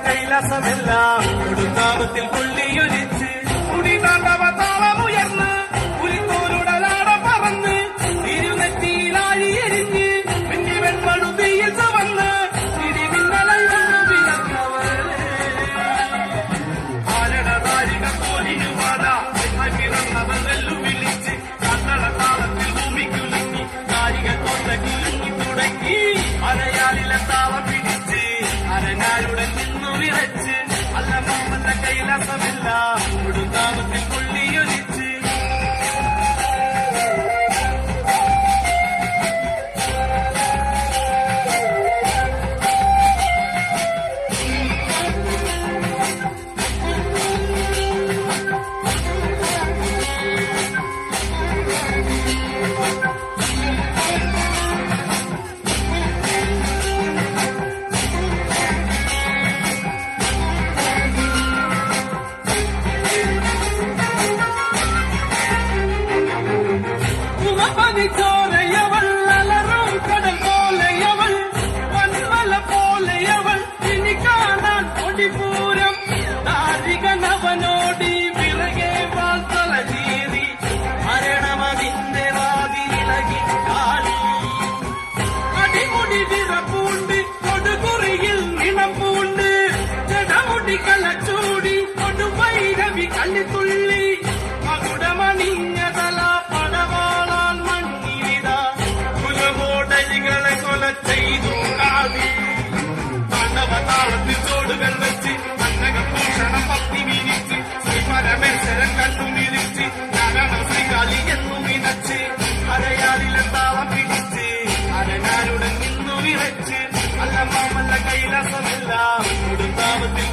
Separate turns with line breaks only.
കൈലാസമെല്ലാം കൊടുങ്കാമത്തിൽ കൊള്ളിയൊലിച്ച് കുടിതാണ്ടവ താളമുയർന്ന് പുലിത്തോലുടലാട പറന്ന് തിരുനെറ്റിയിലാഴി എരിഞ്ഞ് പിന്നെ വെൺപടുതിയിൽ ചുവന്ന് തിരിമിന്നലായി വന്നു വിളക്കവർ ആരണതാരിക പോലിനു പാട പിറന്നവർ വെല്ലുവിളിച്ച് കണ്ണട താളത്തിൽ ഭൂമിക്കുലുങ്ങി കാരിക കൊണ്ട കിലുങ്ങി തുടങ്ങി മലയാളിലെ താളം പിടിച്ച് അരനാരുടെ നിന്നു വിറച്ച് അല്ല മാമന്റെ കൈലാസമില്ല കൊടുങ്കാമത്തിൽ കൊള്ളിയൊലിച്ച് ചോരയവൾ അലറും കടൽ പോലെയവൾ വന്മല പോലെയവൾ ഇനി കാണാൻ കൊടിപൂരം നാരികനവനോടി വിറകെ വാർത്തല ചീറി മരണമതിന്റെ വാതിലകി കാളി അടിമുടി വിറപ്പൂണ്ട് കൊടുകുറിയിൽ നിണം പൂണ്ട് ജടമുടി കലച്ചൂടി കൊടുവൈരവി കള്ളിത്തുള്ളി മകുടമണിഞ്ഞതല പടവാളാൽ മണ്ണിരിത കുലമോടലികളെ കൊല ചെയ്തു കാവി താണ്ഡവതാളത്തിൽ തോടുകൾ വെച്ച് അന്നകഭൂഷണം പത്തി വിരിച്ച് ശ്രീപരമേശ്വരൻ കണ്ണു വിരിച്ച് നരണം ശ്രീകാളി എന്നു വിനച്ച് അരയാളിലെ താളം പിടിച്ച് അരനാരുടെ നിന്നു വിറച്ച് അല്ല മാമല്ല കൈലാസമില്ല കൊടുങ്കാമത്തിൽ